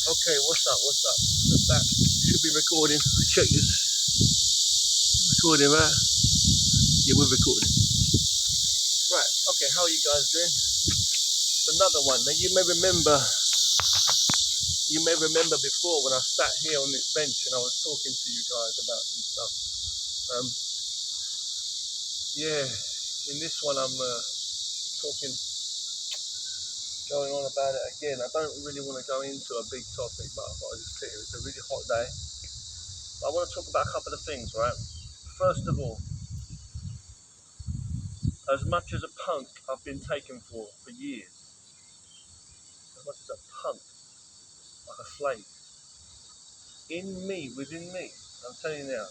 Okay, what's up? What's up? We're back. Should be recording. Check this. Recording, right? Yeah, we're recording. Right. Okay, how are you guys doing? It's another one. Now you may remember before when I sat here on this bench and I was talking to you guys about some stuff. Um, yeah. In this one, I'm talking, going on about it again. I don't really want to go into a big topic, but I thought I'd just sit here. It's a really hot day. But I want to talk about a couple of things, right? First of all, as much as a punk I've been taken for years, as much as a punk, like a slave, in me, within me, I'm telling you now,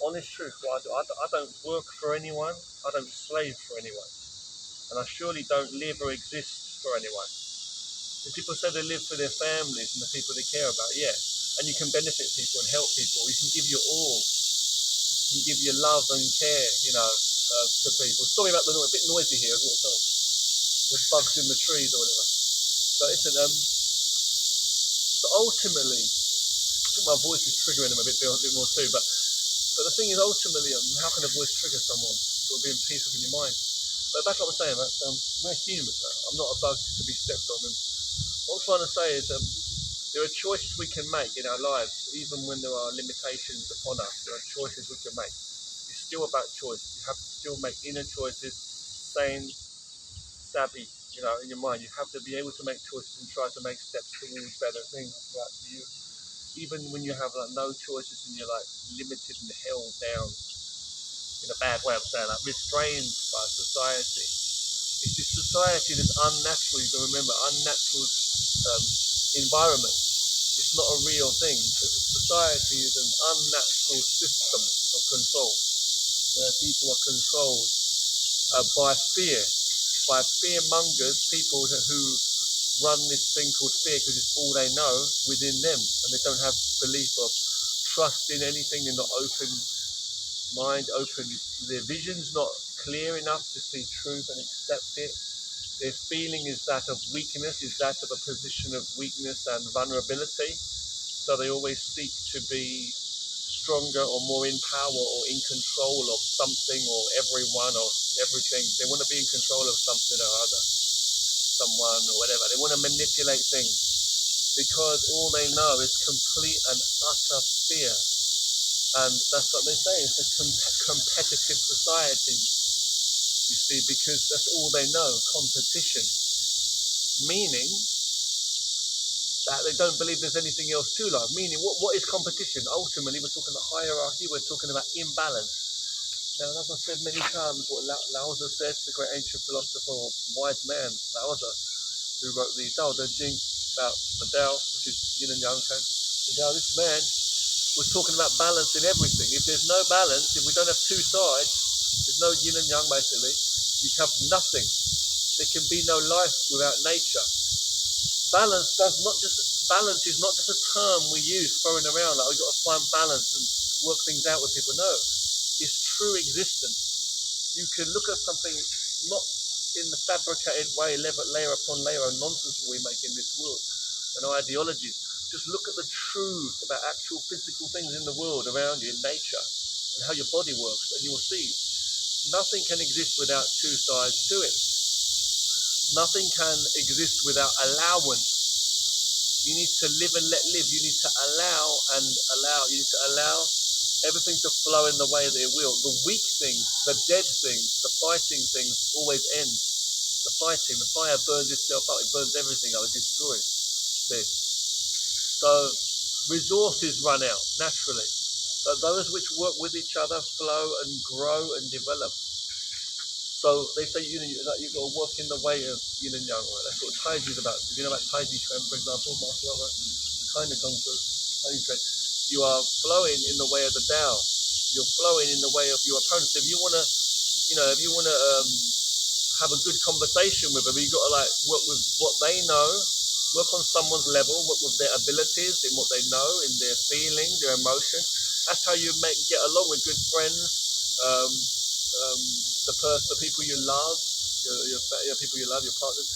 honest truth, what I don't work for anyone, I don't slave for anyone, and I surely don't live or exist for anyone. And people say they live for their families and the people they care about, yeah, and you can benefit people and help people, you can give your all, you can give your love and care, to people. Sorry about the noise, a bit noisy here, isn't it? Sorry. There's bugs in the trees or whatever. But listen, so ultimately, I think my voice is triggering them a bit more too. But the thing is, ultimately, how can a voice trigger someone? You've got to be in peace within your mind. But that's what I'm saying. We're humans. I'm not above to be stepped on. And what I'm trying to say is, there are choices we can make in our lives, even when there are limitations upon us. There are choices we can make. It's still about choice. You have to still make inner choices, sane, savvy, in your mind. You have to be able to make choices and try to make steps towards better things for you. Even when you have like no choices and you're like limited and held down in a bad way, I'm saying, like restrained by society. It's this society that's unnatural. You can remember unnatural environment. It's not a real thing. Society is an unnatural system of control where people are controlled by fear, by fear mongers, people who run this thing called fear because it's all they know within them, and they don't have belief or trust in anything. They're not open mind, open. Their vision's not clear enough to see truth and accept it. Their feeling is that of weakness, is that of a position of weakness and vulnerability. So they always seek to be stronger or more in power or in control of something or everyone or everything. They want to be in control of something or other, someone or whatever. They want to manipulate things because all they know is complete and utter fear. And that's what they say. It's a competitive society, you see, because that's all they know, competition. Meaning that they don't believe there's anything else to life. Meaning, what is competition? Ultimately, we're talking about hierarchy, we're talking about imbalance. Now, as I've said many times, what Lao Tzu said, the great ancient philosopher or wise man, Lao Tzu, who wrote the Tao Te Ching about the Tao, which is yin and yang, the Tao, this man was talking about balance in everything. If there's no balance, if we don't have two sides, there's no yin and yang basically, you have nothing. There can be no life without nature. Balance is not just a term we use throwing around like we've got to find balance and work things out with people. No, it's true existence. You can look at something not in the fabricated way, layer upon layer of nonsense we make in this world and ideologies. Just look at the truth about actual physical things in the world around you, in nature, and how your body works, and you will see nothing can exist without two sides to it. Nothing can exist without allowance. You need to live and let live. You need to allow and allow. You need to allow everything to flow in the way that it will. The weak things, the dead things, the fighting things always end. The fighting, the fire burns itself up. It burns everything up. It destroys. See? So resources run out naturally. But those which work with each other flow and grow and develop. So they say that you've got to work in the way of yin and yang, right? That's what Taiji is about. If you know about Taiji Chuan, for example, martial art, right? The kind of kung fu, Taiji Chuan, you are flowing in the way of the Tao. You're flowing in the way of your opponents. If you want to, have a good conversation with them, you've got to like work with what they know, work on someone's level, work with their abilities in what they know, in their feelings, their emotions. That's how you get along with good friends. The people you love, your people you love, your partners.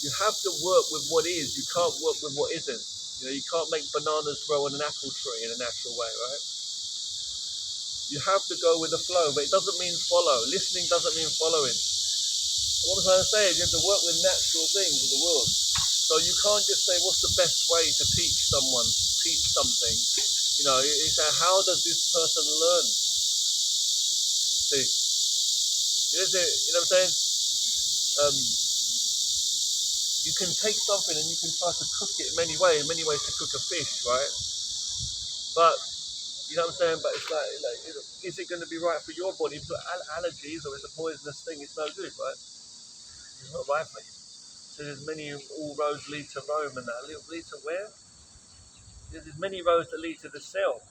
You have to work with what is. You can't work with what isn't. You can't make bananas grow on an apple tree in a natural way, right? You have to go with the flow, but it doesn't mean follow. Listening doesn't mean following. What I'm trying to say is you have to work with natural things of the world. So you can't just say, what's the best way to teach someone, teach something? You say, how does this person learn? See, you know what I'm saying? You can take something and you can try to cook it in many ways to cook a fish, right? But, you know what I'm saying? But it's like is it going to be right for your body? If you've got allergies or it's a poisonous thing, it's no good, right? It's not right for you. So there's many, all roads lead to Rome and that. Lead to where? There's many roads that lead to the self.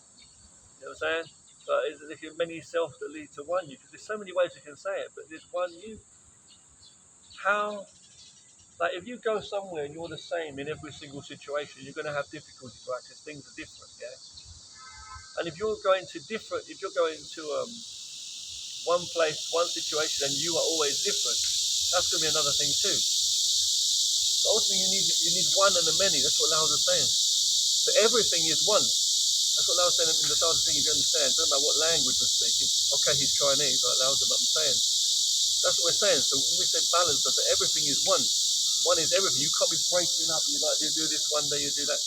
You know what I'm saying? But there's many self that lead to one you. Because there's so many ways you can say it, but there's one you. How? Like if you go somewhere and you're the same in every single situation, you're going to have difficulties, right? Because things are different, yeah. And if you're going to one place, one situation, and you are always different, that's going to be another thing too. So ultimately, you need one and the many. That's what Lao is saying. So everything is one. That's what Lao was saying in the start of the thing. If you understand, don't matter what language we're speaking. Okay, he's Chinese, like Lao's what I'm saying. That's what we're saying. So when we say balance, I say everything is one. One is everything. You can't be breaking up. You do this one day, you do that.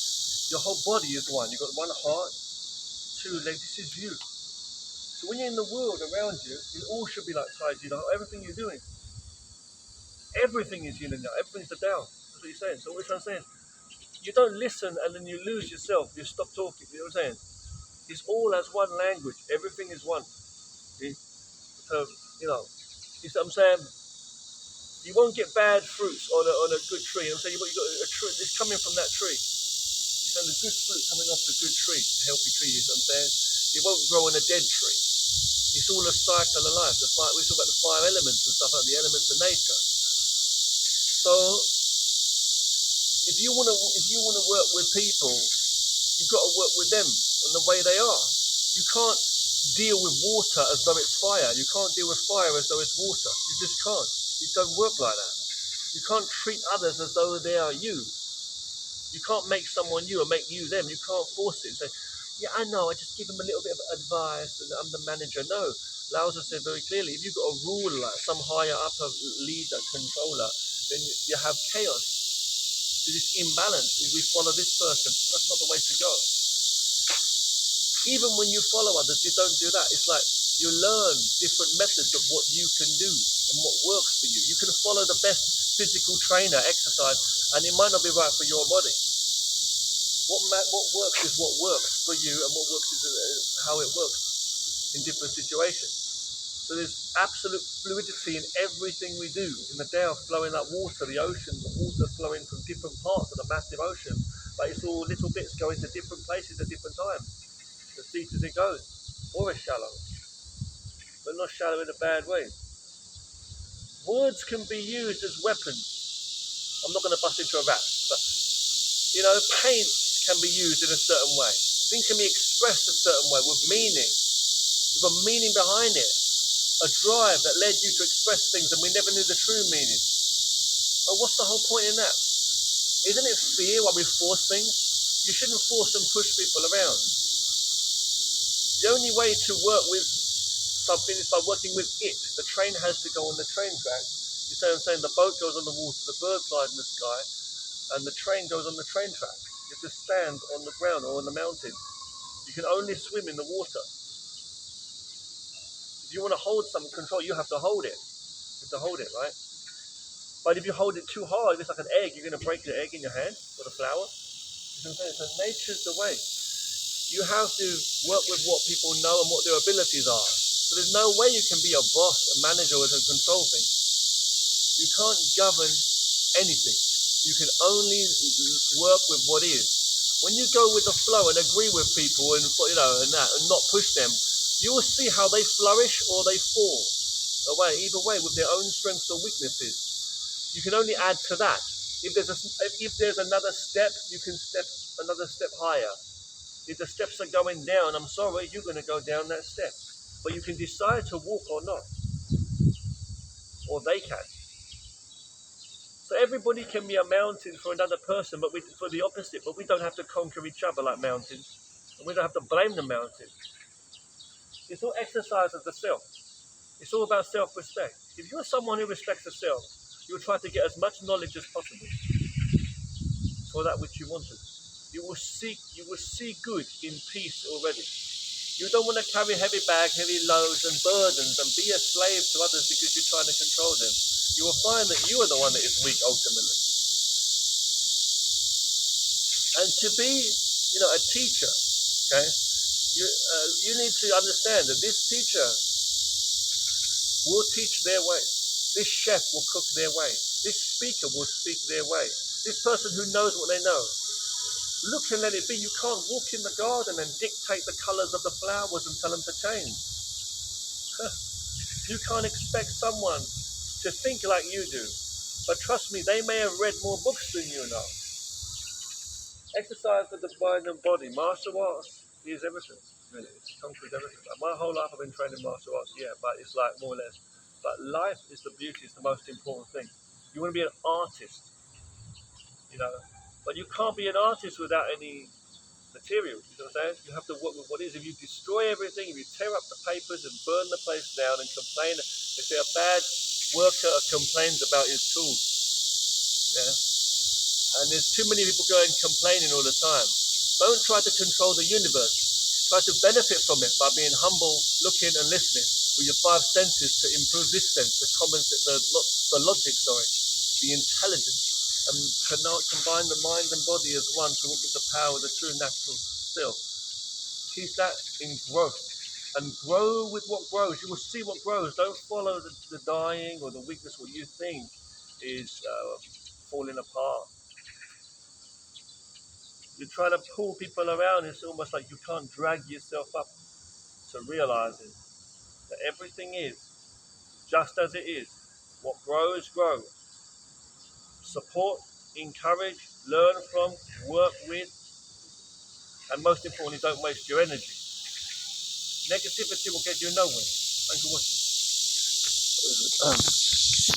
Your whole body is one. You've got one heart, two legs. This is you. So when you're in the world around you, it all should be like tied to you. Everything you're doing, everything is yin and yang. Everything's the Tao. That's what he's saying. So what I'm saying, you don't listen and then you lose yourself. You stop talking. You know what I'm saying? It's all as one language. Everything is one. See? So you see what I'm saying? You won't get bad fruits on a good tree. I'm saying you got a tree. It's coming from that tree. You're saying the good fruit coming off the good tree, a healthy tree. You see what I'm saying? It won't grow on a dead tree. It's all a cycle of life. We talk about the 5 elements and stuff like the elements of nature. So if you want to work with people, you've got to work with them and the way they are. You can't deal with water as though it's fire. You can't deal with fire as though it's water. You just can't. It don't work like that. You can't treat others as though they are you. You can't make someone you or make you them. You can't force it and say, yeah, I know, I just give them a little bit of advice and I'm the manager. No. Lao Tzu said very clearly, if you've got a ruler, some higher upper leader, controller, then you have chaos. So this imbalance, if we follow this person, that's not the way to go. Even when you follow others, you don't do that. It's like you learn different methods of what you can do and what works for you. You can follow the best physical trainer, exercise, and it might not be right for your body. What works is what works for you, and what works is how it works in different situations. So there's absolute fluidity in everything we do. In the Tao, flowing like water, the ocean, the water flowing from different parts of the massive ocean, but it's all little bits going to different places at different times. The deep as it goes, or as shallow, but not shallow in a bad way. Words can be used as weapons. I'm not going to bust into a rap, but paint can be used in a certain way. Things can be expressed a certain way with a meaning behind it. A drive that led you to express things and we never knew the true meaning. But what's the whole point in that? Isn't it fear why we force things? You shouldn't force and push people around. The only way to work with something is by working with it. The train has to go on the train track. You see what I'm saying? The boat goes on the water, the bird flies in the sky, and the train goes on the train track. You have to stand on the ground or on the mountain. You can only swim in the water. If you want to hold some control, you have to hold it. You have to hold it, right? But if you hold it too hard, it's like an egg. You're going to break the egg in your hand or the flower. You know what I'm saying? So nature's the way. You have to work with what people know and what their abilities are. So there's no way you can be a boss, a manager, or to control things. You can't govern anything. You can only work with what is. When you go with the flow and agree with people and not push them, you will see how they flourish or they fall away. Either way, with their own strengths or weaknesses. You can only add to that. If there's another step, you can step another step higher. If the steps are going down, I'm sorry, you're going to go down that step. But you can decide to walk or not. Or they can. So everybody can be a mountain for another person, but for the opposite. But we don't have to conquer each other like mountains, and we don't have to blame the mountain. It's all exercise of the self. It's all about self-respect. If you're someone who respects the self, you'll try to get as much knowledge as possible for that which you wanted. You will see good in peace already. You don't want to carry heavy bag, heavy loads and burdens and be a slave to others because you're trying to control them. You will find that you are the one that is weak ultimately. And to be, a teacher, okay, you need to understand that this teacher will teach their way. This chef will cook their way. This speaker will speak their way. This person who knows what they know. Look and let it be. You can't walk in the garden and dictate the colours of the flowers and tell them to change. You can't expect someone to think like you do. But trust me, they may have read more books than you know. Exercise for the mind and body. Martial arts is everything. Really, it conquers everything. Like my whole life I've been training martial arts, yeah, but it's like more or less. But life is the beauty, it's the most important thing. You want to be an artist, but you can't be an artist without any material. You know what I'm saying? You have to work with what is. If you destroy everything, if you tear up the papers and burn the place down and complain, if a bad worker complains about his tools, yeah, and there's too many people going complaining all the time. Don't try to control the universe. Try to benefit from it by being humble, looking and listening with your five senses to improve this sense, the logic, the intelligence. And combine the mind and body as one to walk with the power of the true natural self. Keep that in growth and grow with what grows. You will see what grows. Don't follow the dying or the weakness, what you think is falling apart. You try to pull people around, it's almost like you can't drag yourself up to realizing that everything is just as it is. What grows, grows. Support, encourage, learn from, work with, and most importantly, don't waste your energy. Negativity will get you nowhere. Thank you for watching.